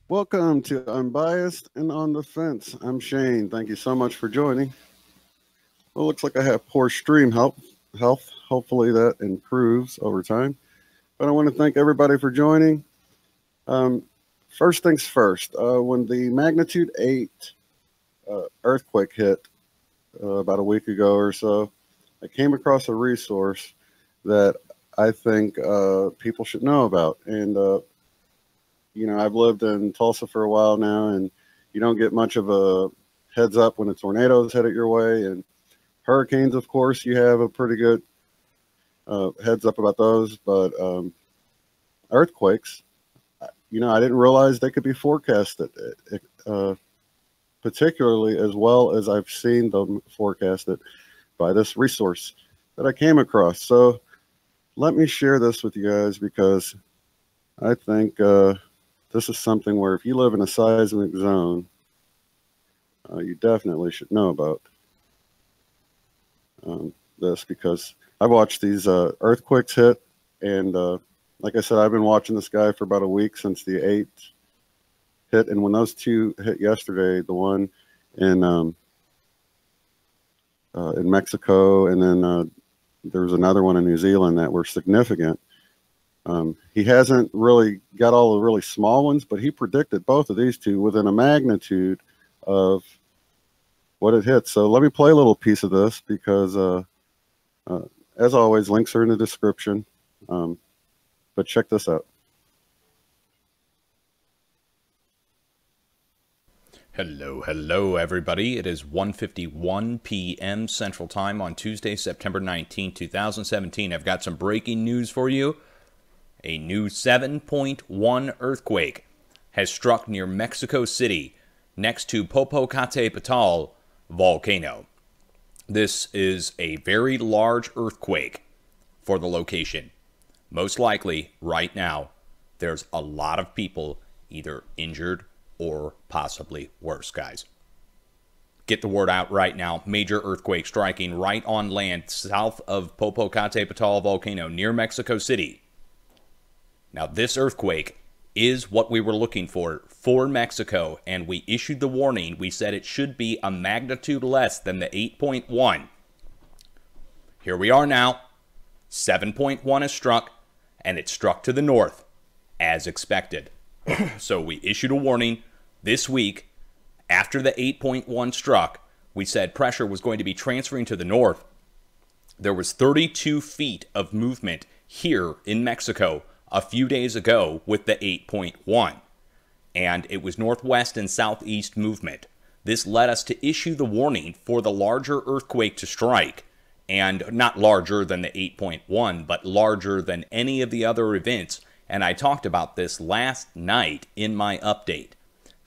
Welcome to Unbiased and On the Fence. I'm Shane. Thank you so much for joining. Well, it looks like I have poor stream health. Hopefully that improves over time. But I want to thank everybody for joining. First things first, when the magnitude 8 earthquake hit about a week ago or so, I came across a resource that I think people should know about. And you know, I've lived in Tulsa for a while now, and you don't get much of a heads up when a tornado's headed your way. And hurricanes, of course, you have a pretty good heads up about those. But earthquakes, you know, I didn't realize they could be forecasted, particularly as well as I've seen them forecasted by this resource that I came across. So let me share this with you guys, because I think this is something where if you live in a seismic zone, you definitely should know about this, because I've watched these earthquakes hit, and like I said, I've been watching this guy for about a week since the 8th hit, and when those two hit yesterday, the one in Mexico, and then there was another one in New Zealand that were significant. He hasn't really got all the really small ones, but he predicted both of these two within a magnitude of what it hit. So let me play a little piece of this, because as always, links are in the description. But check this out. Hello, everybody. It is 1:51 p.m. Central Time on Tuesday, September 19, 2017. I've got some breaking news for you. A new 7.1 earthquake has struck near Mexico City next to Popocatépetl volcano. This is a very large earthquake for the location. Most likely, right now, there's a lot of people either injured or possibly worse, guys. Get the word out right now. Major earthquake striking right on land south of Popocatépetl volcano near Mexico City. Now, this earthquake is what we were looking for Mexico, and we issued the warning. We said it should be a magnitude less than the 8.1. Here we are now. 7.1 is struck, and it struck to the north, as expected. So we issued a warning this week. After the 8.1 struck, we said pressure was going to be transferring to the north. There was 32 feet of movement here in Mexico a few days ago with the 8.1, and it was northwest and southeast movement. This led us to issue the warning for the larger earthquake to strike, and not larger than the 8.1, but larger than any of the other events, and I talked about this last night in my update.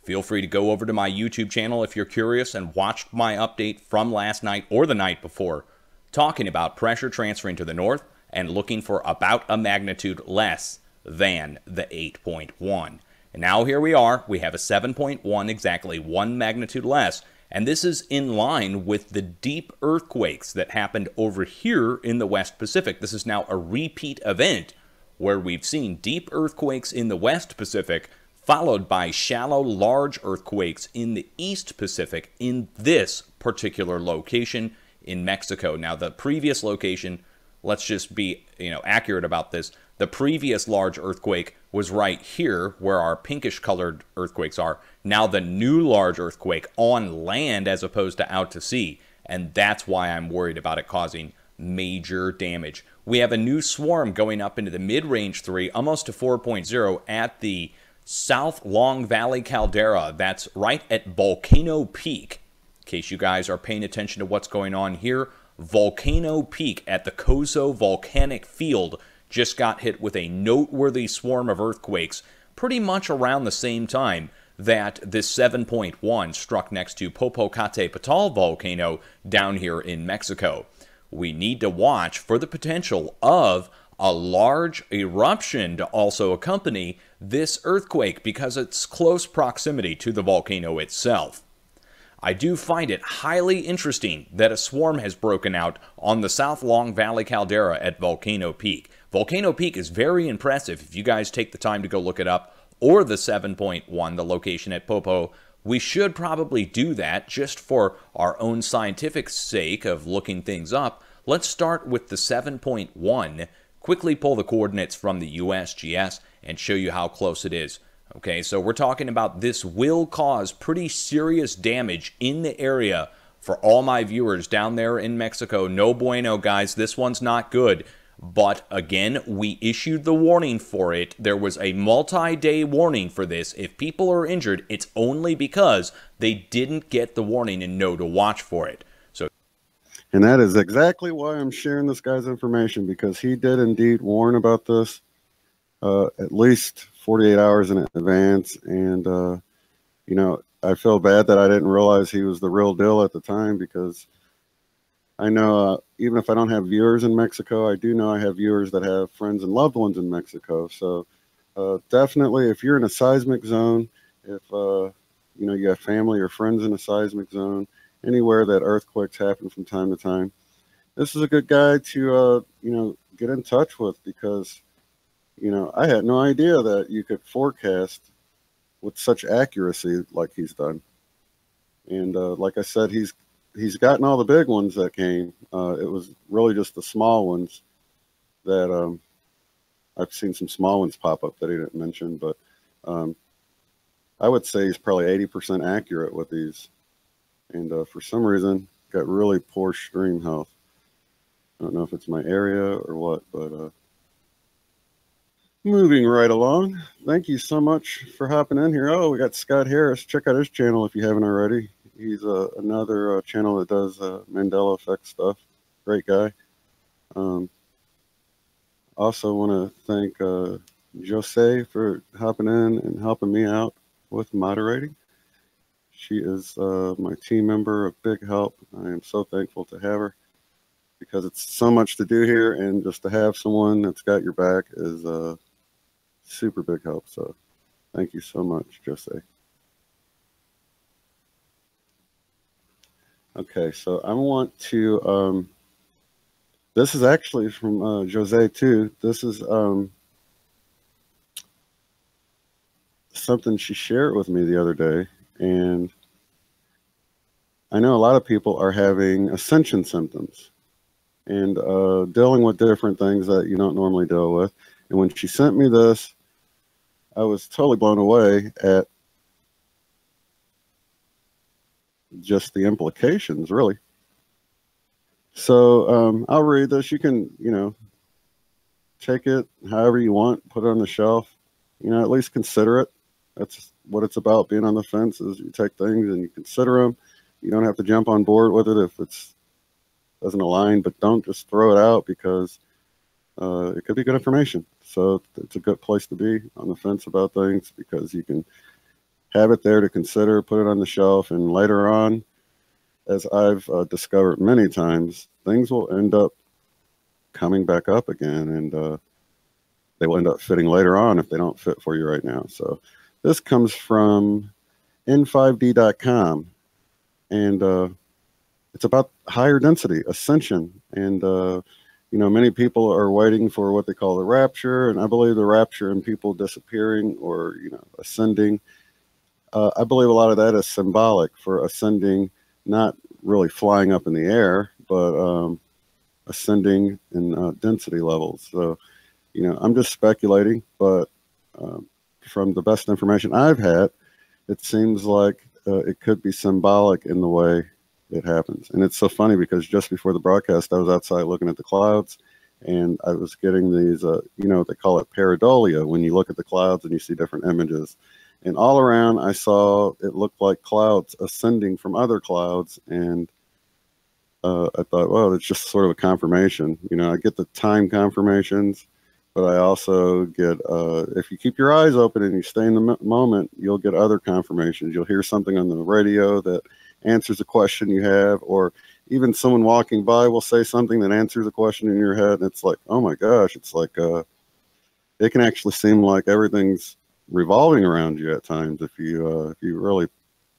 Feel free to go over to my YouTube channel if you're curious and watch my update from last night or the night before, talking about pressure transferring to the north and looking for about a magnitude less than the 8.1. And now here we are. We have a 7.1, exactly one magnitude less. And this is in line with the deep earthquakes that happened over here in the West Pacific. This is now a repeat event where we've seen deep earthquakes in the West Pacific followed by shallow, large earthquakes in the East Pacific in this particular location in Mexico. Now, the previous location, let's just be accurate about this. The previous large earthquake was right here where our pinkish colored earthquakes are. Now the new large earthquake on land as opposed to out to sea. And that's why I'm worried about it causing major damage. We have a new swarm going up into the mid-range 3, almost to 4.0 at the South Long Valley caldera. That's right at Volcano Peak. In case you guys are paying attention to what's going on here, Volcano Peak at the Coso Volcanic Field just got hit with a noteworthy swarm of earthquakes pretty much around the same time that this 7.1 struck next to Popocatépetl volcano down here in Mexico. We need to watch for the potential of a large eruption to also accompany this earthquake because it's close proximity to the volcano itself. I do find it highly interesting that a swarm has broken out on the South Long Valley caldera at Volcano Peak. Volcano Peak is very impressive if you guys take the time to go look it up, or the 7.1, the location at Popo. We should probably do that just for our own scientific sake of looking things up. Let's start with the 7.1, quickly pull the coordinates from the USGS and show you how close it is. Okay, so we're talking about this will cause pretty serious damage in the area for all my viewers down there in Mexico. No bueno, guys. This one's not good. But again, we issued the warning for it. There was a multi-day warning for this. If people are injured, it's only because they didn't get the warning and know to watch for it. And that is exactly why I'm sharing this guy's information, because he did indeed warn about this at least 48 hours in advance. And, you know, I feel bad that I didn't realize he was the real deal at the time, because I know even if I don't have viewers in Mexico, I do know I have viewers that have friends and loved ones in Mexico. So definitely, if you're in a seismic zone, if, you know, you have family or friends in a seismic zone, anywhere that earthquakes happen from time to time, this is a good guy to, you know, get in touch with, because, you know, I had no idea that you could forecast with such accuracy like he's done. And like I said, he's gotten all the big ones that came. It was really just the small ones that I've seen some small ones pop up that he didn't mention, but I would say he's probably 80% accurate with these. And for some reason, got really poor stream health. I don't know if it's my area or what, but moving right along. Thank you so much for hopping in here. Oh, we got Scott Harris. Check out his channel if you haven't already. He's another channel that does Mandela Effect stuff. Great guy. Also want to thank Jose for hopping in and helping me out with moderating. She is my team member, a big help. I am so thankful to have her, because it's so much to do here, and just to have someone that's got your back is a super big help. So thank you so much, Jose. Okay, so I want to, this is actually from Jose too. This is something she shared with me the other day. And I know a lot of people are having Ascension symptoms and dealing with different things that you don't normally deal with. And when she sent me this, I was totally blown away at just the implications, really. So I'll read this. You can, you know, take it however you want, put it on the shelf, you know, at least consider it. That's what it's about, being on the fence, is you take things and you consider them. You don't have to jump on board with it if it's doesn't align, but don't just throw it out, because it could be good information. So it's a good place to be, on the fence about things, because you can have it there to consider, put it on the shelf, and later on, as I've discovered many times, things will end up coming back up again, and they will end up fitting later on if they don't fit for you right now. So this comes from n5d.com, and it's about higher density, Ascension. And, you know, many people are waiting for what they call the rapture, and I believe the rapture and people disappearing or, you know, ascending, I believe a lot of that is symbolic for ascending, not really flying up in the air, but ascending in density levels. So, you know, I'm just speculating, but from the best information I've had, it seems like it could be symbolic in the way it happens. And it's so funny, because just before the broadcast, I was outside looking at the clouds, and I was getting these, you know, they call it pareidolia, when you look at the clouds and you see different images. And all around, I saw it looked like clouds ascending from other clouds. And I thought, well, it's just sort of a confirmation. You know, I get the time confirmations, but I also get, if you keep your eyes open and you stay in the moment, you'll get other confirmations. You'll hear something on the radio that answers a question you have, or even someone walking by will say something that answers a question in your head. And it's like, oh my gosh, it's like, it can actually seem like everything's revolving around you at times if you really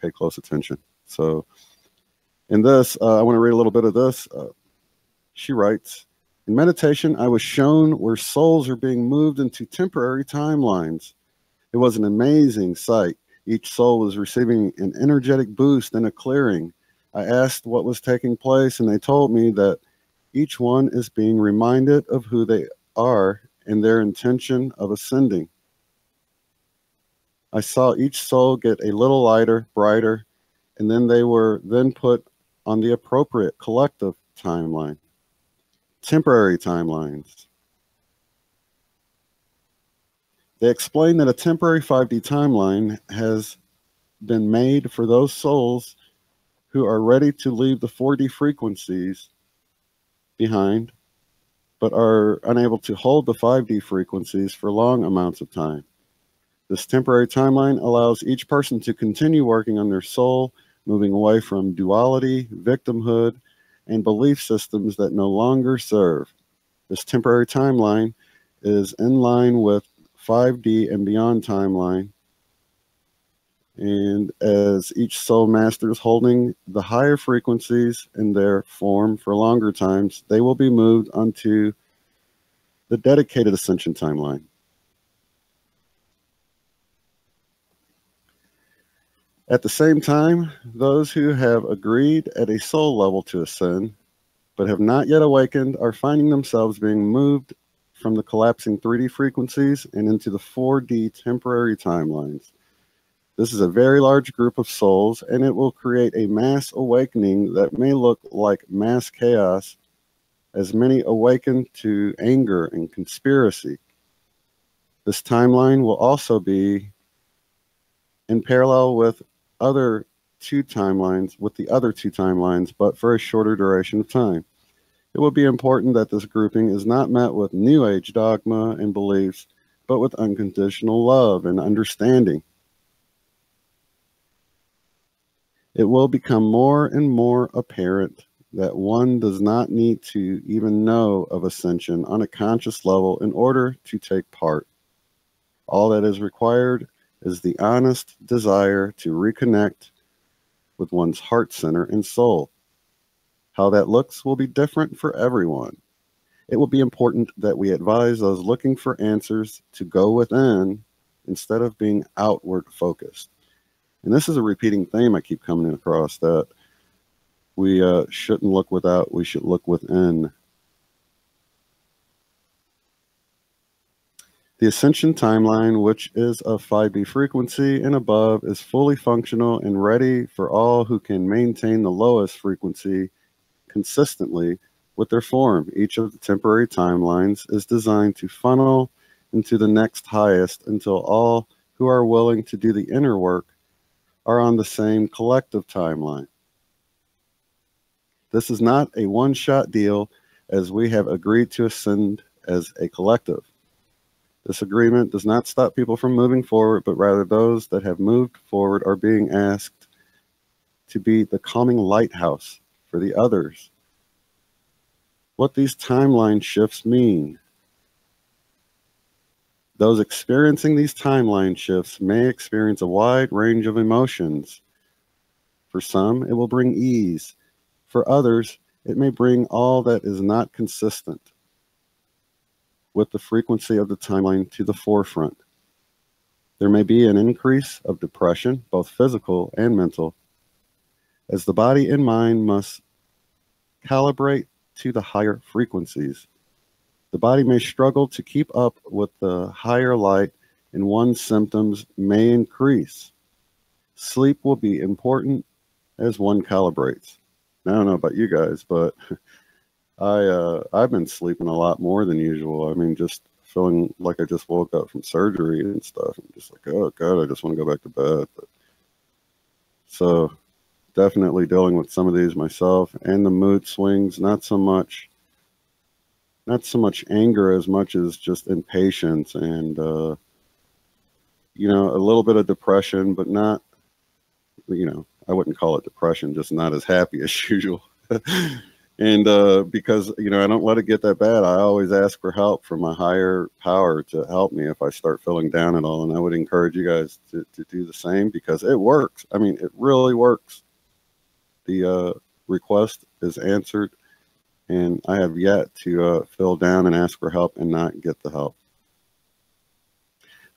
pay close attention. So in this, I want to read a little bit of this. She writes, in meditation, I was shown where souls are being moved into temporary timelines. It was an amazing sight. Each soul was receiving an energetic boost and a clearing. I asked what was taking place, and they told me that each one is being reminded of who they are and their intention of ascending. I saw each soul get a little lighter, brighter, and then they were then put on the appropriate collective timeline. Temporary timelines. They explain that a temporary 5D timeline has been made for those souls who are ready to leave the 4D frequencies behind, but are unable to hold the 5D frequencies for long amounts of time. This temporary timeline allows each person to continue working on their soul, moving away from duality, victimhood, and belief systems that no longer serve. This temporary timeline is in line with 5D and beyond timeline. And as each soul masters holding the higher frequencies in their form for longer times, they will be moved onto the dedicated ascension timeline. At the same time, those who have agreed at a soul level to ascend, but have not yet awakened, are finding themselves being moved from the collapsing 3D frequencies and into the 4D temporary timelines. This is a very large group of souls, and it will create a mass awakening that may look like mass chaos, as many awaken to anger and conspiracy. This timeline will also be in parallel with the other two timelines, but for a shorter duration of time. It will be important that this grouping is not met with New Age dogma and beliefs, but with unconditional love and understanding. It will become more and more apparent that one does not need to even know of ascension on a conscious level in order to take part. All that is required is the honest desire to reconnect with one's heart center and soul. How that looks will be different for everyone. It will be important that we advise those looking for answers to go within instead of being outward focused. And this is a repeating theme I keep coming across, that we shouldn't look without, we should look within. The Ascension timeline, which is of 5D frequency and above, is fully functional and ready for all who can maintain the lowest frequency consistently with their form. Each of the temporary timelines is designed to funnel into the next highest until all who are willing to do the inner work are on the same collective timeline. This is not a one-shot deal, as we have agreed to ascend as a collective. This agreement does not stop people from moving forward, but rather those that have moved forward are being asked to be the calming lighthouse for the others. What these timeline shifts mean. Those experiencing these timeline shifts may experience a wide range of emotions. For some, it will bring ease. For others, it may bring all that is not consistent with the frequency of the timeline to the forefront. There may be an increase of depression, both physical and mental, as the body and mind must calibrate to the higher frequencies. The body may struggle to keep up with the higher light, and one's symptoms may increase. Sleep will be important as one calibrates. Now, I don't know about you guys, but I've been sleeping a lot more than usual. I mean, just feeling like I just woke up from surgery and stuff. I'm just like, oh God, I just want to go back to bed. But, so definitely dealing with some of these myself, and the mood swings, not so much anger as much as just impatience and, you know, a little bit of depression, but not, you know, I wouldn't call it depression, just not as happy as usual. And because, you know, I don't let it get that bad. I always ask for help from my higher power to help me if I start feeling down at all. And I would encourage you guys to do the same, because it works. I mean, it really works. the request is answered, and I have yet to feel down and ask for help and not get the help.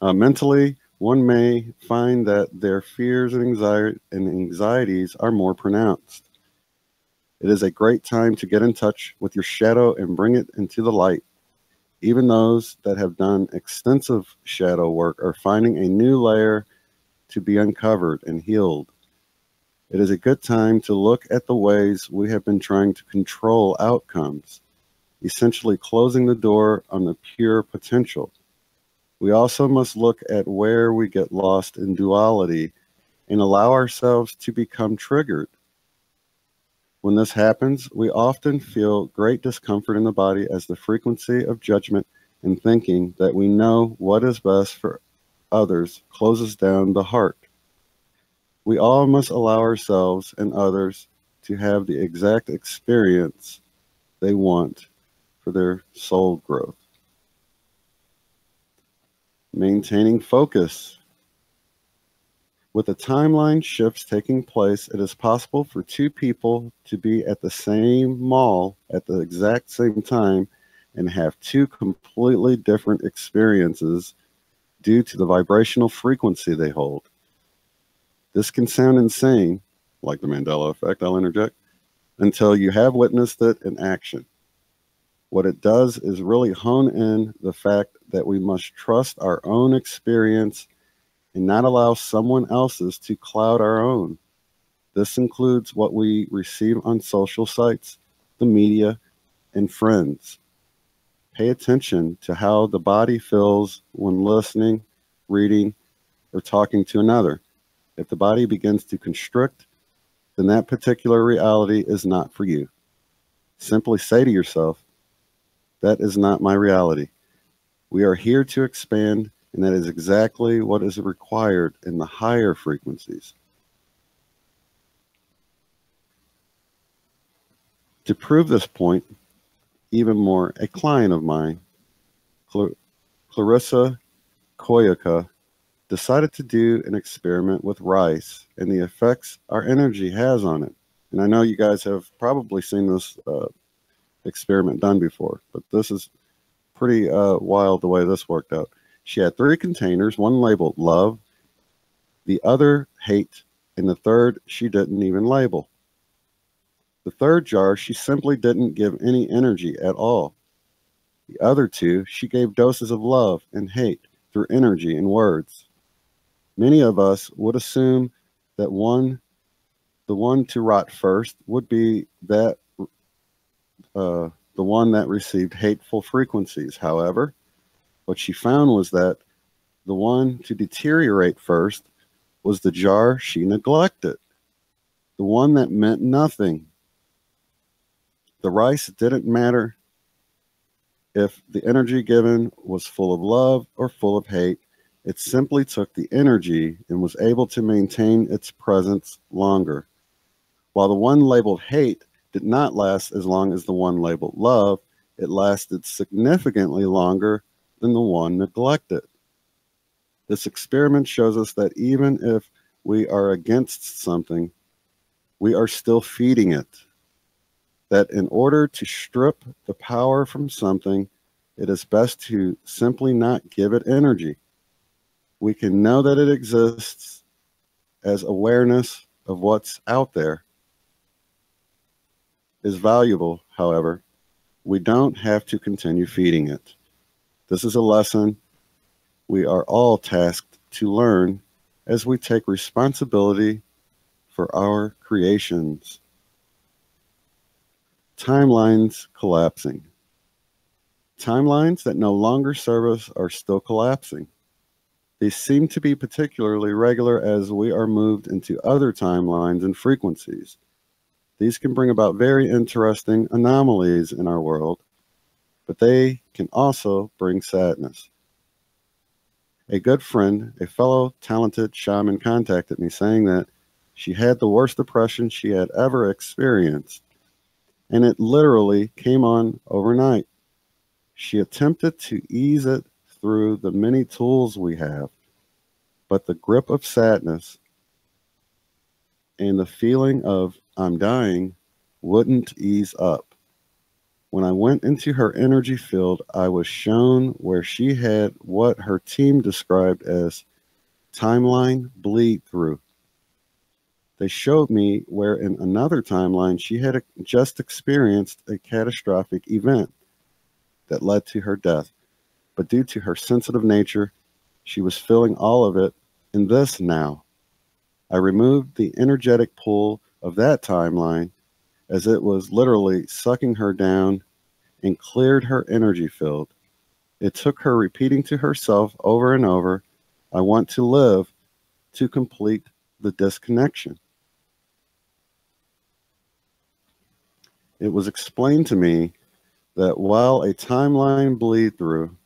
Mentally, one may find that their fears and anxieties are more pronounced. It is a great time to get in touch with your shadow and bring it into the light. Even those that have done extensive shadow work are finding a new layer to be uncovered and healed. It is a good time to look at the ways we have been trying to control outcomes, essentially closing the door on the pure potential. We also must look at where we get lost in duality and allow ourselves to become triggered. When this happens, we often feel great discomfort in the body as the frequency of judgment and thinking that we know what is best for others closes down the heart. We all must allow ourselves and others to have the exact experience they want for their soul growth. Maintaining focus. With the timeline shifts taking place, it is possible for two people to be at the same mall at the exact same time and have two completely different experiences due to the vibrational frequency they hold. This can sound insane, like the Mandela Effect, I'll interject, until you have witnessed it in action. What it does is really hone in the fact that we must trust our own experience and not allow someone else's to cloud our own. This includes what we receive on social sites, the media, and friends. Pay attention to how the body feels when listening, reading, or talking to another. If the body begins to constrict, then that particular reality is not for you. Simply say to yourself, that is not my reality. We are here to expand, and that is exactly what is required in the higher frequencies. To prove this point even more, a client of mine, Clarissa Koyaka, decided to do an experiment with rice and the effects our energy has on it. And I know you guys have probably seen this experiment done before, but this is pretty wild the way this worked out. She had 3 containers, one labeled love, the other hate, and the third she didn't even label. The third jar she simply didn't give any energy at all. The other 2 she gave doses of love and hate through energy and words. Many of us would assume that the one to rot first would be that the one that received hateful frequencies. However, what she found was that the one to deteriorate first was the jar she neglected, the one that meant nothing. The rice didn't matter if the energy given was full of love or full of hate. It simply took the energy and was able to maintain its presence longer. While the one labeled hate did not last as long as the one labeled love, it lasted significantly longer than the one neglected. This experiment shows us that even if we are against something, we are still feeding it. That in order to strip the power from something, it is best to simply not give it energy. We can know that it exists as awareness of what's out there is valuable. However, we don't have to continue feeding it. This is a lesson we are all tasked to learn as we take responsibility for our creations. Timelines collapsing. Timelines that no longer serve us are still collapsing. They seem to be particularly regular as we are moved into other timelines and frequencies. These can bring about very interesting anomalies in our world, but they can also bring sadness. A good friend, a fellow talented shaman, contacted me saying that she had the worst depression she had ever experienced, and it literally came on overnight. She attempted to ease it through the many tools we have, but the grip of sadness and the feeling of I'm dying wouldn't ease up. When I went into her energy field, I was shown where she had what her team described as timeline bleed through. They showed me where in another timeline she had just experienced a catastrophic event that led to her death. But due to her sensitive nature, she was feeling all of it in this now. I removed the energetic pull of that timeline as it was literally sucking her down and cleared her energy field. It took her repeating to herself over and over, I want to live, to complete the disconnection. It was explained to me that while a timeline bleed through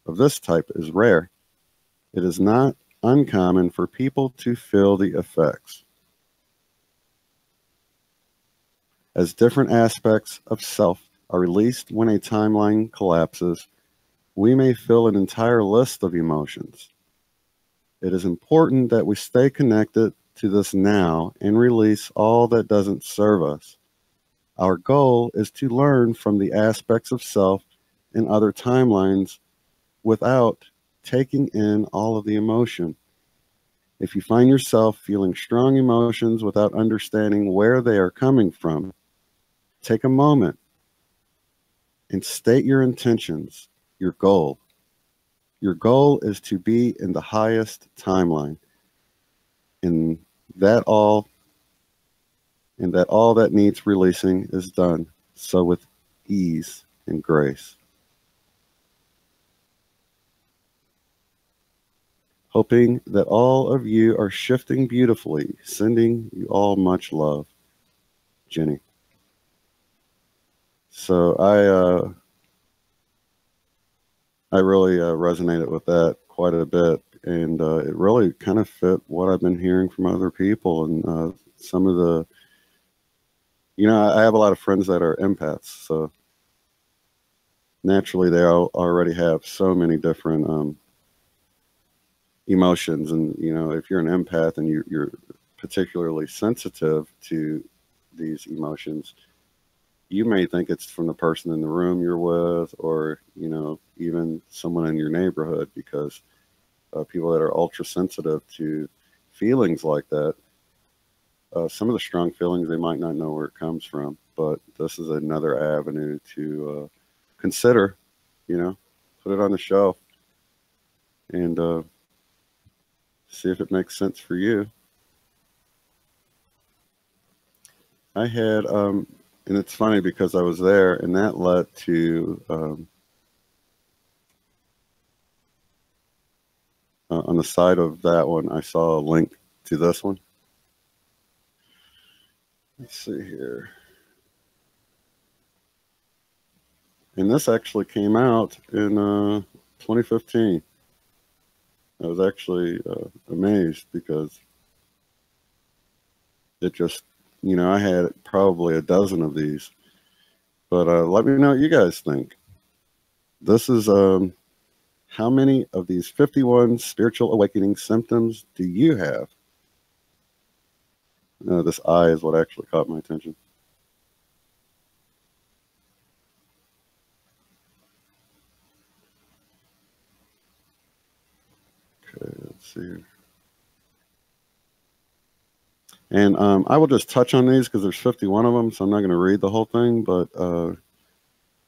of this type is rare, it is not uncommon for people to feel the effects. As different aspects of self are released when a timeline collapses, we may feel an entire list of emotions. It is important that we stay connected to this now and release all that doesn't serve us. Our goal is to learn from the aspects of self in other timelines without taking in all of the emotion. If you find yourself feeling strong emotions without understanding where they are coming from, take a moment and state your intentions, your goal. Your goal is to be in the highest timeline, and that all that needs releasing is done so with ease and grace. Hoping that all of you are shifting beautifully, sending you all much love. Jenny. So I really resonated with that quite a bit, and it really kind of fit what I've been hearing from other people, and some of the, I have a lot of friends that are empaths, so naturally they already have so many different emotions, and if you're an empath and you're particularly sensitive to these emotions, you may think it's from the person in the room you're with, or even someone in your neighborhood, because people that are ultra sensitive to feelings like that, some of the strong feelings, they might not know where it comes from, but this is another avenue to consider, put it on the shelf and see if it makes sense for you. I had, and it's funny because I was there, and that led to, on the side of that one, I saw a link to this one. Let's see here. And this actually came out in 2015. I was actually amazed because it just, I had probably a dozen of these. But let me know what you guys think. This is how many of these 51 spiritual awakening symptoms do you have? This eye is what actually caught my attention. Okay, let's see here. And I will just touch on these because there's 51 of them, so I'm not going to read the whole thing, but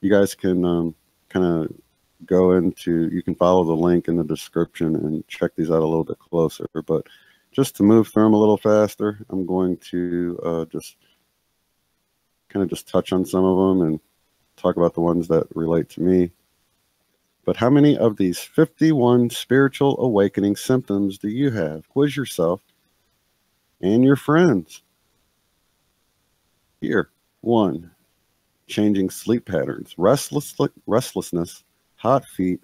you guys can kind of go into, you can follow the link in the description and check these out a little bit closer. But just to move through them a little faster, I'm going to just touch on some of them and talk about the ones that relate to me. But how many of these 51 spiritual awakening symptoms do you have? Quiz yourself and your friends. Here, 1, changing sleep patterns, restlessness, hot feet,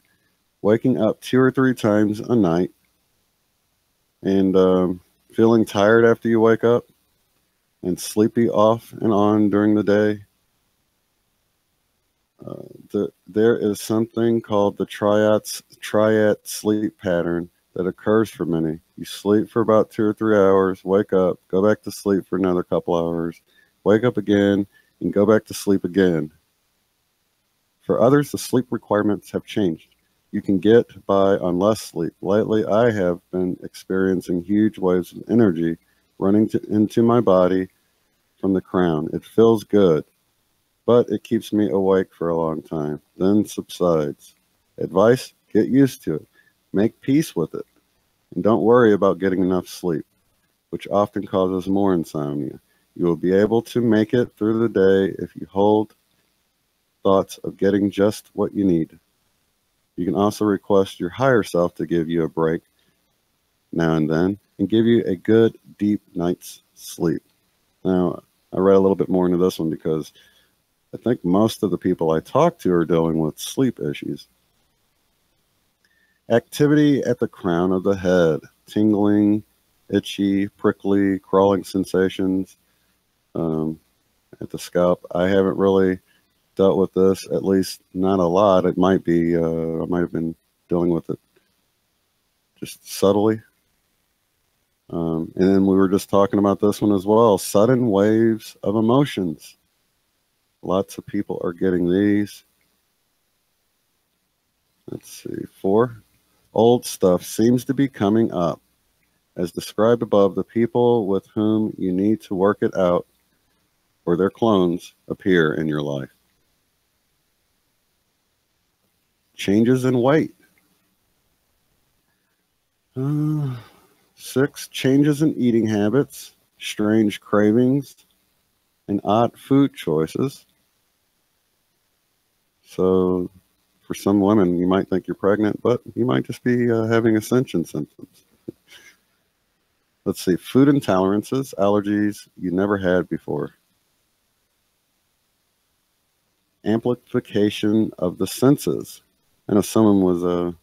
waking up 2 or 3 times a night, and feeling tired after you wake up, and sleepy off and on during the day. There is something called the triad sleep pattern that occurs for many. You sleep for about 2 or 3 hours, wake up, go back to sleep for another couple hours, wake up again, and go back to sleep again. For others, the sleep requirements have changed. You can get by on less sleep. Lately, I have been experiencing huge waves of energy running into my body from the crown. It feels good, but it keeps me awake for a long time, then subsides. Advice: get used to it. Make peace with it. And don't worry about getting enough sleep, which often causes more insomnia. You will be able to make it through the day if you hold thoughts of getting just what you need. You can also request your higher self to give you a break now and then and give you a good, deep night's sleep. Now, I read a little bit more into this one because I think most of the people I talk to are dealing with sleep issues. Activity at the crown of the head, tingling, itchy, prickly, crawling sensations at the scalp. I haven't really dealt with this, at least not a lot. It might be, I might have been dealing with it just subtly. And then we were just talking about this one as well, sudden waves of emotions. Lots of people are getting these. Let's see, 4. Old stuff seems to be coming up. As described above, the people with whom you need to work it out or their clones appear in your life. Changes in weight. 6, changes in eating habits, strange cravings, and odd food choices. So for some women, you might think you're pregnant, but you might just be having Ascension symptoms. Let's see, food intolerances, allergies you never had before. Amplification of the senses. I know someone was,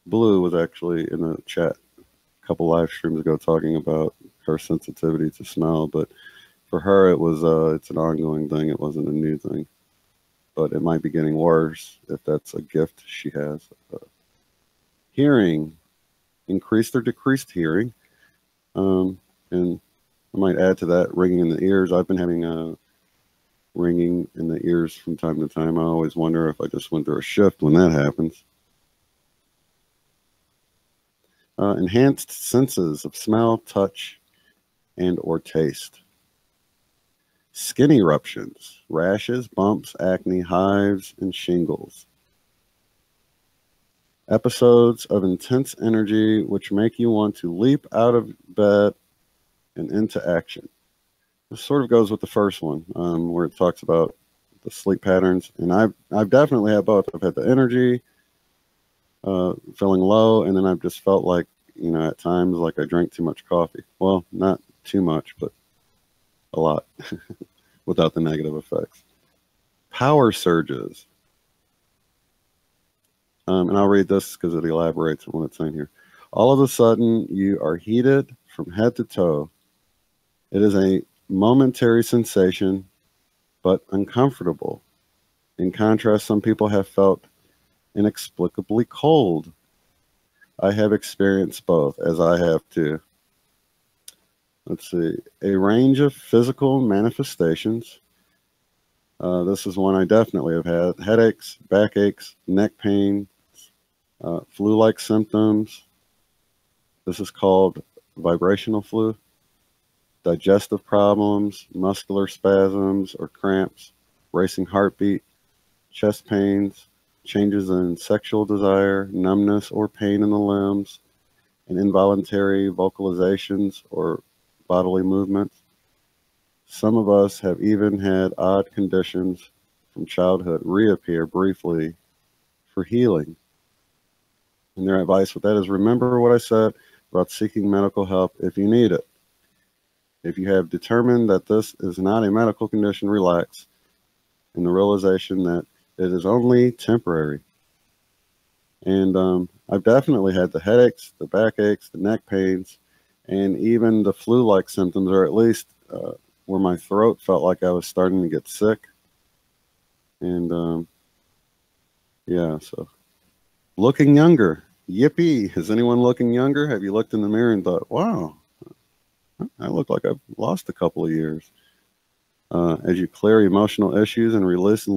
Blue was actually in a chat a couple live streams ago talking about her sensitivity to smell, but for her it was, it's an ongoing thing. It wasn't a new thing, but it might be getting worse if that's a gift she has. Hearing, increased or decreased hearing. And I might add to that, ringing in the ears. I've been having ringing in the ears from time to time. I always wonder if I just went through a shift when that happens. Enhanced senses of smell, touch, and or taste. Skin eruptions, rashes, bumps, acne, hives, and shingles. Episodes of intense energy which make you want to leap out of bed and into action. This sort of goes with the first one, where it talks about the sleep patterns. And I've definitely had both. I've had the energy, feeling low, and then I've just felt like, you know, at times like I drank too much coffee. Well, not too much, but a lot without the negative effects. Power surges. And I'll read this because it elaborates on what it's saying here. All of a sudden, you are heated from head to toe. It is a momentary sensation, but uncomfortable. In contrast, some people have felt inexplicably cold. I have experienced both, as I have too. Let's see. A range of physical manifestations. This is one I definitely have had. Headaches, backaches, neck pain, flu-like symptoms. This is called vibrational flu. Digestive problems, muscular spasms or cramps, racing heartbeat, chest pains, changes in sexual desire, numbness or pain in the limbs, and involuntary vocalizations or bodily movements. Some of us have even had odd conditions from childhood reappear briefly for healing. And their advice with that is, remember what I said about seeking medical help if you need it. If you have determined that this is not a medical condition, relax in the realization that it is only temporary. And I've definitely had the headaches, the backaches, the neck pains, and even the flu-like symptoms, or at least where my throat felt like I was starting to get sick. And yeah, so looking younger. Yippee. Is anyone looking younger? Have you looked in the mirror and thought, wow, I look like I've lost a couple of years? As you clear emotional issues and release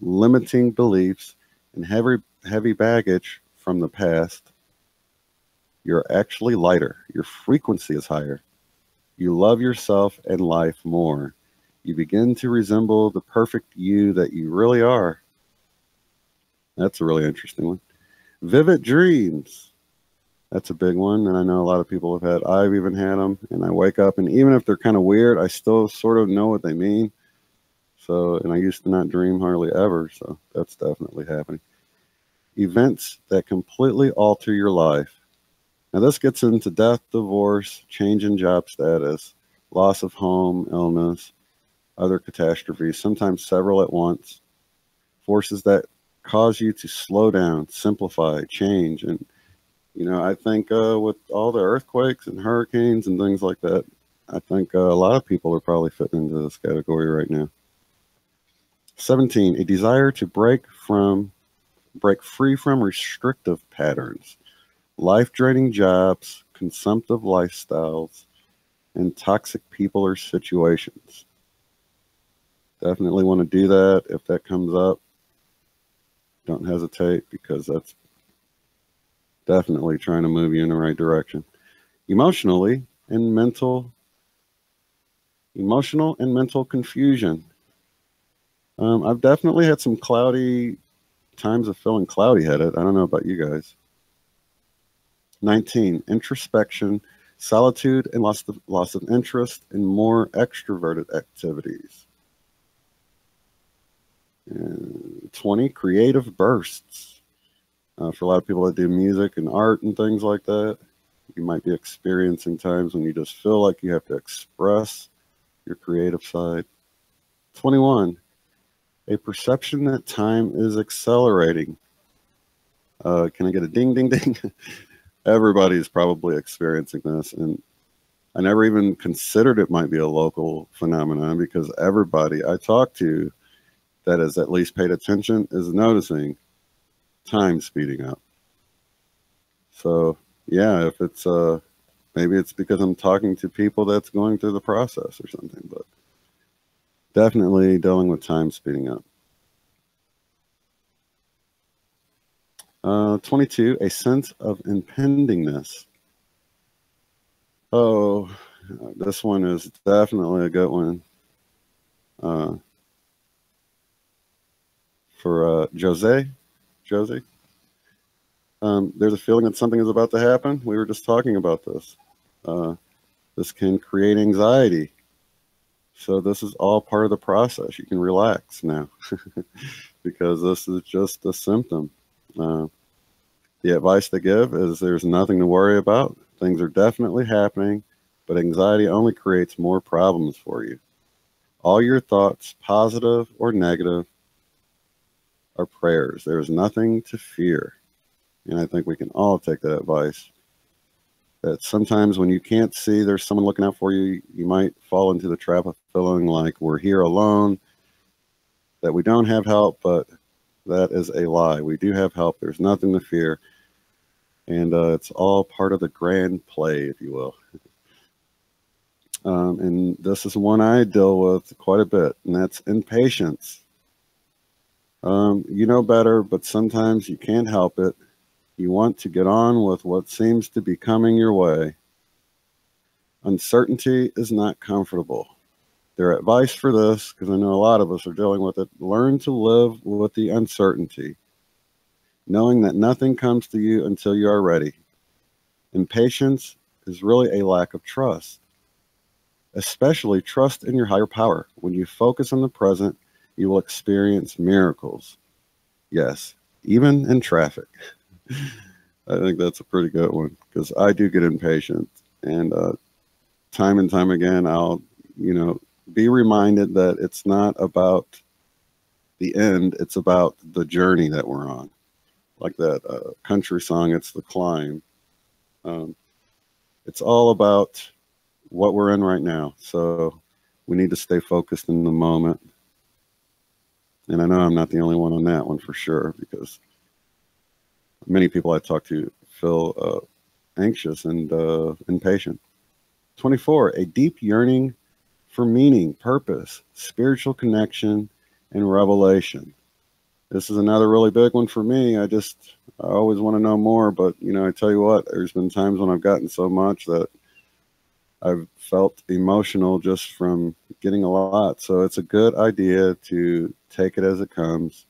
limiting beliefs and heavy baggage from the past, you're actually lighter. Your frequency is higher. You love yourself and life more. You begin to resemble the perfect you that you really are. That's a really interesting one. Vivid dreams. That's a big one, and I know a lot of people have had. I've even had them, and I wake up, and even if they're kind of weird, I still sort of know what they mean. So, and I used to not dream hardly ever, so that's definitely happening. Events that completely alter your life. Now, this gets into death, divorce, change in job status, loss of home, illness, other catastrophes, sometimes several at once, forces that cause you to slow down, simplify, change. And, you know, I think with all the earthquakes and hurricanes and things like that, I think a lot of people are probably fitting into this category right now. 17, a desire to break free from restrictive patterns, life-draining jobs, consumptive lifestyles, and toxic people or situations. Definitely want to do that. If that comes up, don't hesitate, because that's definitely trying to move you in the right direction. Emotional and mental confusion. I've definitely had some cloudy times of feeling cloudy-headed. I don't know about you guys. 19, introspection, solitude, and loss of interest in more extroverted activities. And 20, creative bursts. For a lot of people that do music and art and things like that, you might be experiencing times when you just feel like you have to express your creative side. 21, a perception that time is accelerating. Can I get a ding, ding, ding? Everybody's probably experiencing this, and I never even considered it might be a local phenomenon, because everybody I talk to that has at least paid attention is noticing time speeding up. So yeah, if it's maybe it's because I'm talking to people that's going through the process or something, but definitely dealing with time speeding up. 22, a sense of impendingness. Oh, this one is definitely a good one. For Jose. There's a feeling that something is about to happen. We were just talking about this. This can create anxiety. So this is all part of the process. You can relax now because this is just a symptom. The advice they give is there's nothing to worry about. Things are definitely happening, but anxiety only creates more problems for you. All your thoughts, positive or negative, are prayers. There's nothing to fear. And I think we can all take that advice. That sometimes when you can't see there's someone looking out for you, you might fall into the trap of feeling like we're here alone, that we don't have help, but that is a lie. We do have help. There's nothing to fear. And it's all part of the grand play, if you will. And this is one I deal with quite a bit, and that's impatience. You know better, but sometimes you can't help it. You want to get on with what seems to be coming your way. Uncertainty is not comfortable. Their advice for this, because I know a lot of us are dealing with it, learn to live with the uncertainty, knowing that nothing comes to you until you are ready. Impatience is really a lack of trust, especially trust in your higher power. When you focus on the present, you will experience miracles. Yes, even in traffic. I think that's a pretty good one, because I do get impatient, and time and time again, I'll, be reminded that it's not about the end, it's about the journey that we're on. Like that country song, It's the Climb. It's all about what we're in right now. So we need to stay focused in the moment. And I know I'm not the only one on that one for sure, because many people I talk to feel anxious and impatient. 24, a deep yearning for meaning, purpose, spiritual connection, and revelation. This is another really big one for me. I always want to know more, but I tell you what, there's been times when I've gotten so much that I've felt emotional just from getting a lot. So it's a good idea to take it as it comes.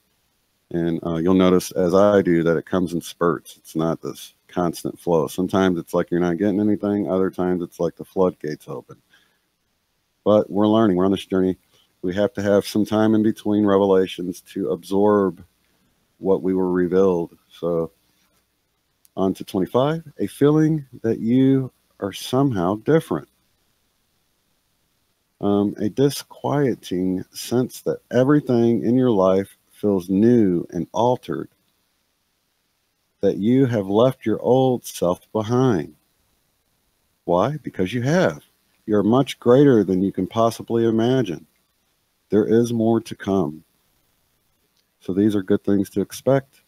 And you'll notice, as I do, that it comes in spurts. It's not this constant flow. Sometimes it's like you're not getting anything. Other times it's like the floodgates open. But we're learning. We're on this journey. We have to have some time in between revelations to absorb what we were revealed. So on to 25, a feeling that you are somehow different. A disquieting sense that everything in your life feels new and altered, that you have left your old self behind. Why? Because you have. You're much greater than you can possibly imagine. There is more to come. So these are good things to expect.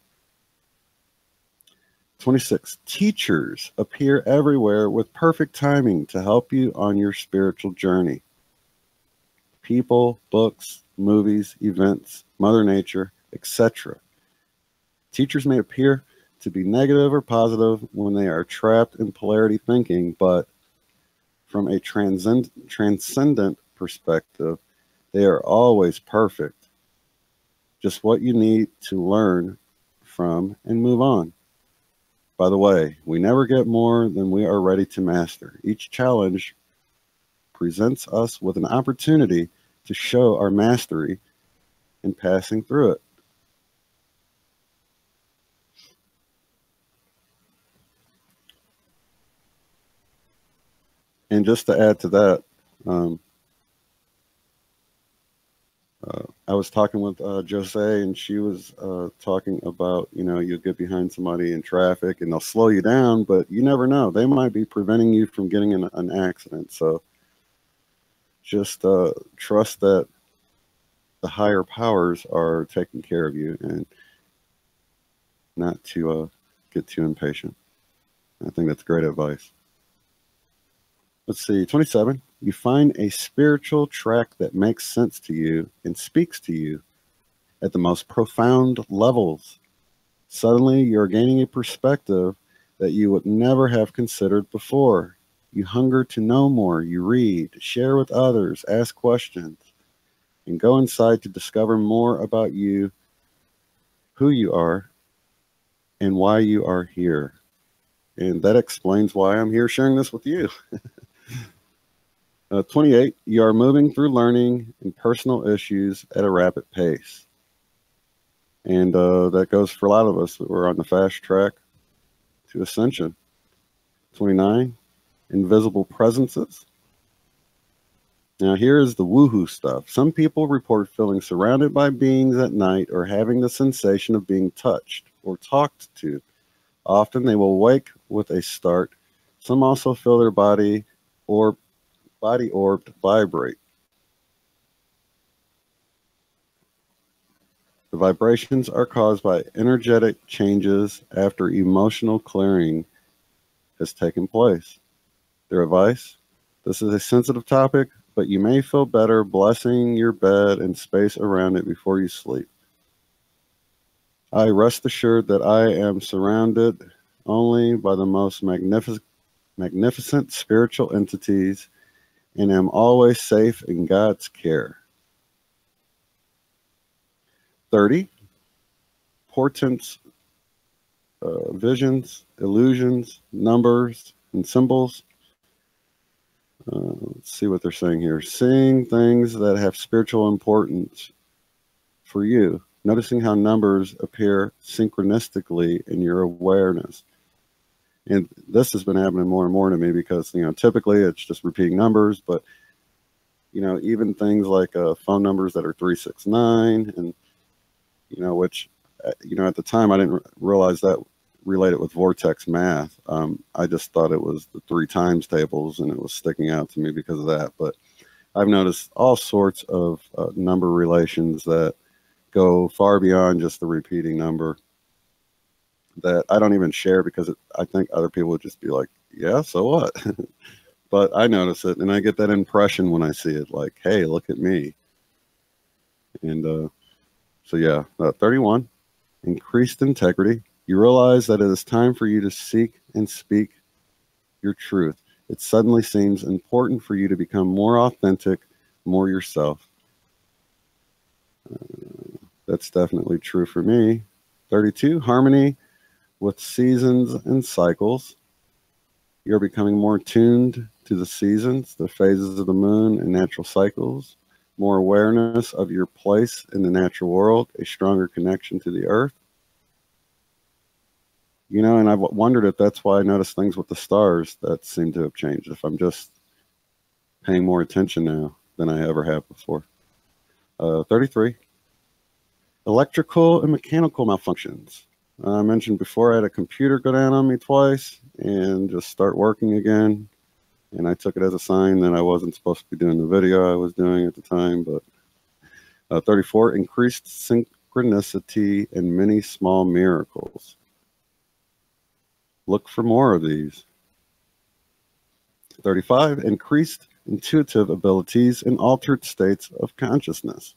26. Teachers appear everywhere with perfect timing to help you on your spiritual journey. People, books, movies, events, Mother Nature, etc. Teachers may appear to be negative or positive when they are trapped in polarity thinking, but from a transcendent perspective, they are always perfect. Just what you need to learn from and move on. By the way, we never get more than we are ready to master. Each challenge presents us with an opportunity to show our mastery in passing through it. And just to add to that, I was talking with Jose, and she was talking about, you get behind somebody in traffic and they'll slow you down, but you never know. They might be preventing you from getting in an accident. So just trust that the higher powers are taking care of you and not to get too impatient. I think that's great advice. Let's see, 27. You find a spiritual track that makes sense to you and speaks to you at the most profound levels. Suddenly, you're gaining a perspective that you would never have considered before. You hunger to know more. You read, share with others, ask questions, and go inside to discover more about you, who you are, and why you are here. And that explains why I'm here sharing this with you. 28, you are moving through learning and personal issues at a rapid pace. And that goes for a lot of us that we're on the fast track to ascension. 29, invisible presences. Now here's the woohoo stuff. Some people report feeling surrounded by beings at night or having the sensation of being touched or talked to. Often they will wake with a start. Some also feel their body orbed vibrate. The vibrations are caused by energetic changes after emotional clearing has taken place. Their advice: this is a sensitive topic, but you may feel better blessing your bed and space around it before you sleep. I rest assured that I am surrounded only by the most magnificent spiritual entities and am always safe in God's care. 30, portents, visions, illusions, numbers, and symbols. Let's see what they're saying here. Seeing things that have spiritual importance for you. Noticing how numbers appear synchronistically in your awareness. And this has been happening more and more to me because, typically it's just repeating numbers, but, even things like phone numbers that are 369 and, which, at the time I didn't realize that related with vortex math. I just thought it was the 3 times tables and it was sticking out to me because of that. But I've noticed all sorts of number relations that go far beyond just the repeating number. that I don't even share because I think other people would just be like, yeah, so what? But I notice it, and I get that impression when I see it, like, hey, look at me. And so, yeah, 31, increased integrity. You realize that it is time for you to seek and speak your truth. It suddenly seems important for you to become more authentic, more yourself. That's definitely true for me. 32, harmony with seasons and cycles. You're becoming more tuned to the seasons, the phases of the moon, and natural cycles. More awareness of your place in the natural world, a stronger connection to the earth. You know, and I've wondered if that's why I notice things with the stars that seem to have changed, if I'm just paying more attention now than I ever have before. 33, electrical and mechanical malfunctions. I mentioned before I had a computer go down on me twice and just start working again. And I took it as a sign that I wasn't supposed to be doing the video I was doing at the time. But 34, increased synchronicity and many small miracles. Look for more of these. 35, increased intuitive abilities and altered states of consciousness.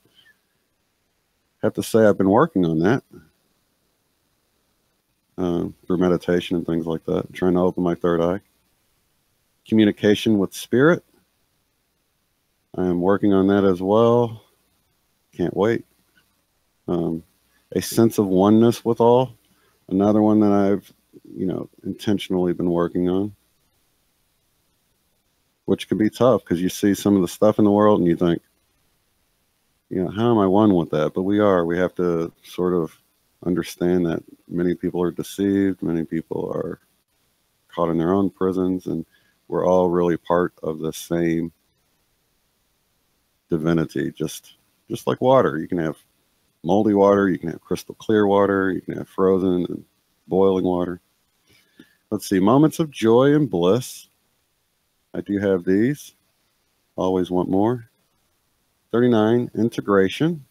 Have to say I've been working on that through meditation and things like that, trying to open my third eye. Communication with spirit. I am working on that as well. Can't wait. A sense of oneness with all. Another one that I've, intentionally been working on, which can be tough because you see some of the stuff in the world and you think, how am I one with that? But we are. We have to sort of understand that many people are deceived. Many people are caught in their own prisons, and we're all really part of the same divinity, just like water. You can have moldy water, you can have crystal clear water, you can have frozen and boiling water. Let's see, moments of joy and bliss. I do have these. Always want more. 39, integration.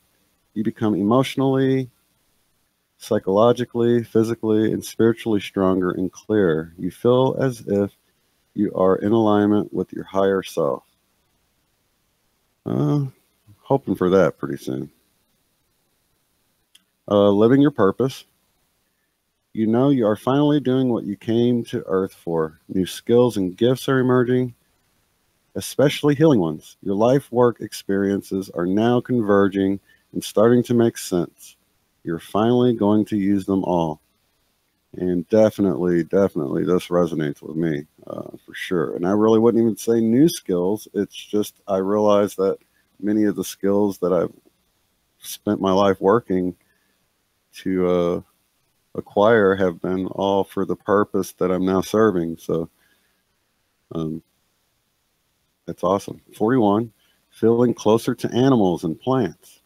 You become emotionally, psychologically, physically, and spiritually stronger and clearer. You feel as if you are in alignment with your higher self. Hoping for that pretty soon. Living your purpose. You know you are finally doing what you came to Earth for. New skills and gifts are emerging, especially healing ones. Your life work experiences are now converging and starting to make sense. You're finally going to use them all. And definitely, this resonates with me for sure. And I really wouldn't even say new skills. It's just I realize that many of the skills that I've spent my life working to acquire have been all for the purpose that I'm now serving. So that's awesome. 41, feeling closer to animals and plants.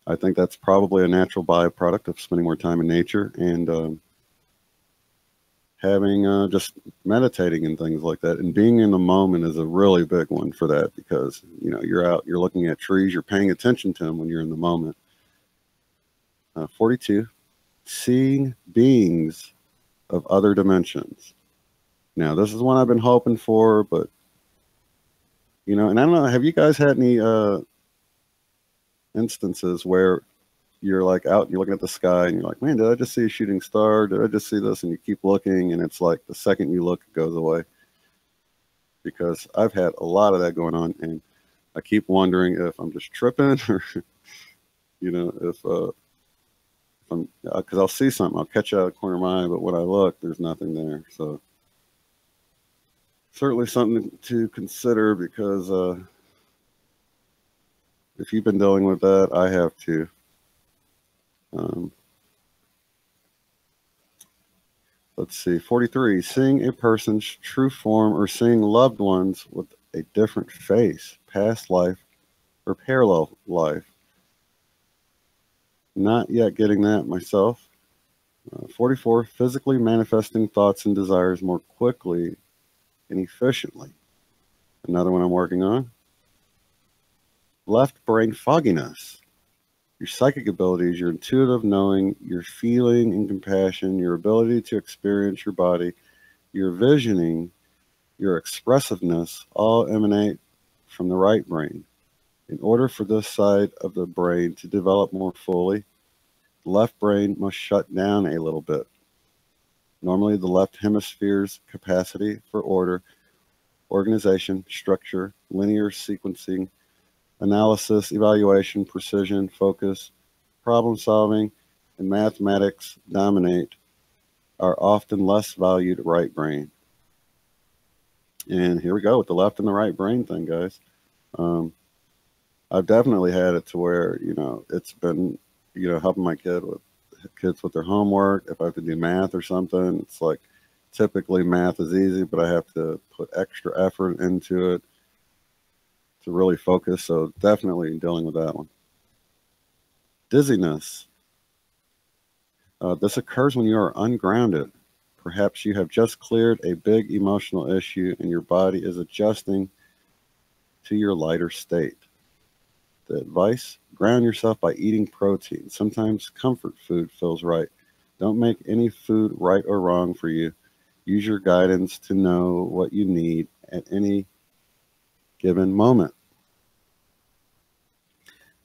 I think that's probably a natural byproduct of spending more time in nature and having just meditating and things like that. And being in the moment is a really big one for that because, you're out, you're looking at trees, you're paying attention to them when you're in the moment. 42, seeing beings of other dimensions. Now, this is one I've been hoping for, but, and I don't know, have you guys had any instances where you're like out and you're looking at the sky and you're like, man, did I just see a shooting star? Did I just see this? And you keep looking and it's like the second you look, it goes away. Because I've had a lot of that going on and I keep wondering if I'm just tripping or, if I'm, because I'll see something, I'll catch it out of the corner of my eye, but when I look, there's nothing there. So certainly something to consider because if you've been dealing with that, I have too. Let's see, 43, seeing a person's true form or seeing loved ones with a different face, past life or parallel life. Not yet getting that myself. 44, physically manifesting thoughts and desires more quickly and efficiently. Another one I'm working on. Left brain fogginess. Your psychic abilities, your intuitive knowing, your feeling and compassion, your ability to experience your body, your visioning, your expressiveness all emanate from the right brain. In order for this side of the brain to develop more fully, the left brain must shut down a little bit. Normally, the left hemisphere's capacity for order, organization, structure, linear sequencing, analysis, evaluation, precision, focus, problem solving, and mathematics dominate are often less valued right brain. And here we go with the left and the right brain thing, guys. I've definitely had it to where, it's been, helping my kids with their homework. If I have to do math or something, it's like typically math is easy, but I have to put extra effort into it to really focus. So definitely dealing with that one. Dizziness. This occurs when you are ungrounded. Perhaps you have just cleared a big emotional issue and your body is adjusting to your lighter state. The advice: ground yourself by eating protein. Sometimes comfort food feels right. Don't make any food right or wrong for you. Use your guidance to know what you need at any given moment.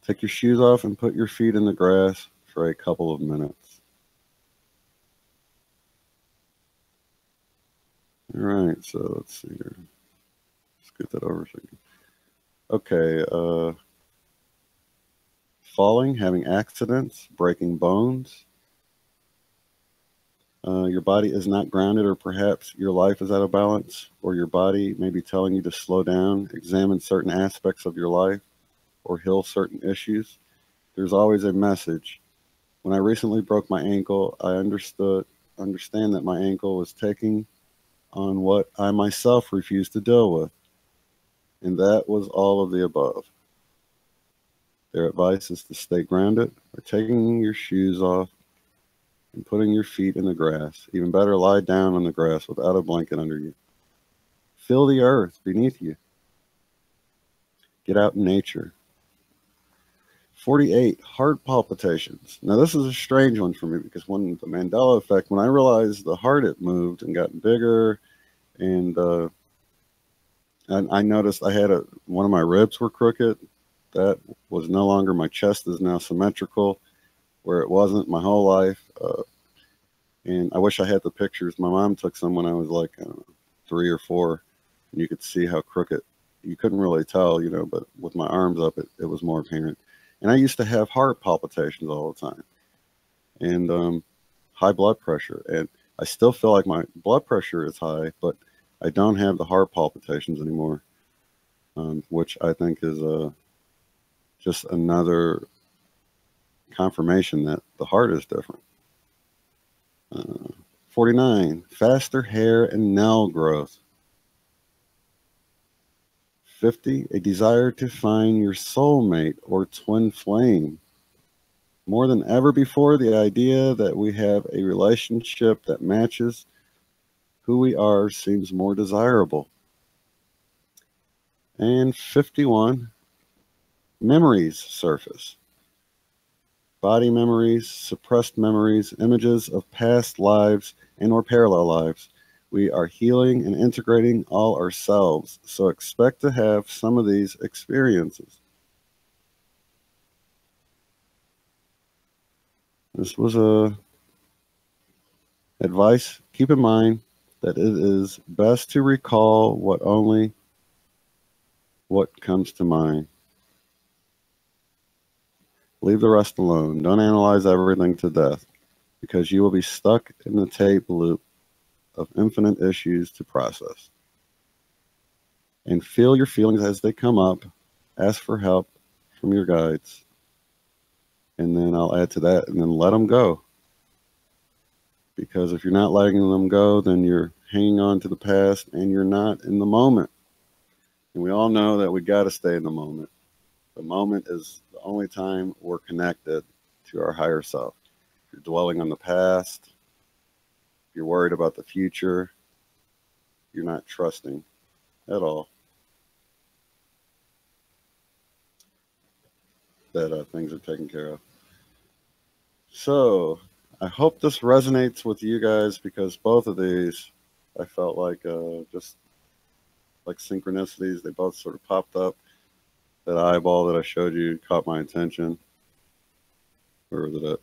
Take your shoes off and put your feet in the grass for a couple of minutes. All right, so let's see here. Let's get that over a second. Okay, falling, having accidents, breaking bones. Your body is not grounded, or perhaps your life is out of balance, or your body may be telling you to slow down, examine certain aspects of your life, or heal certain issues. There's always a message. When I recently broke my ankle, I understand that my ankle was taking on what I myself refused to deal with. And that was all of the above. Their advice is to stay grounded by taking your shoes off and putting your feet in the grass. Even better, lie down on the grass without a blanket under you. Feel the earth beneath you. Get out in nature. 48, heart palpitations. Now, this is a strange one for me because when the Mandela Effect, when I realized the heart had moved and gotten bigger, and I noticed I had one of my ribs were crooked. That was no longer. My chest is now symmetrical, where it wasn't my whole life. And I wish I had the pictures. My mom took some when I was like 3 or 4, and you could see how crooked. You couldn't really tell, but with my arms up, it was more apparent. And I used to have heart palpitations all the time, and high blood pressure. And I still feel like my blood pressure is high, but I don't have the heart palpitations anymore, which I think is just another confirmation that the heart is different. 49, faster hair and nail growth. 50, a desire to find your soulmate or twin flame. More than ever before, the idea that we have a relationship that matches who we are seems more desirable. And 51, memories surface. Body memories, suppressed memories, images of past lives and or parallel lives. We are healing and integrating all ourselves, so expect to have some of these experiences. This was advice. Keep in mind that it is best to recall only what comes to mind. Leave the rest alone. Don't analyze everything to death, because you will be stuck in the tape loop of infinite issues to process. And feel your feelings as they come up. Ask for help from your guides. And then I'll add to that, and then let them go. Because if you're not letting them go, then you're hanging on to the past and you're not in the moment. And we all know that we got to stay in the moment. The moment is the only time we're connected to our higher self. If you're dwelling on the past, if you're worried about the future, you're not trusting at all. that things are taken care of. So I hope this resonates with you guys, because both of these I felt like just like synchronicities. They both sort of popped up. That eyeball that I showed you caught my attention. Where was it at?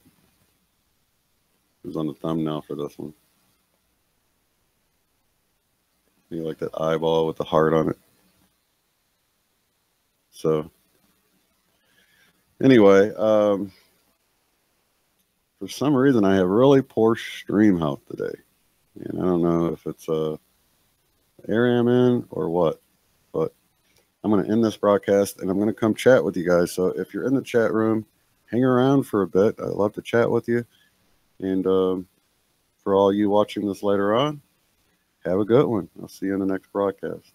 It was on the thumbnail for this one. You like that eyeball with the heart on it. So anyway, for some reason I have really poor stream health today. And I don't know if it's area I'm in or what, but I'm going to end this broadcast and I'm going to come chat with you guys. So if you're in the chat room, hang around for a bit. I'd love to chat with you. And for all you watching this later on, have a good one. I'll see you in the next broadcast.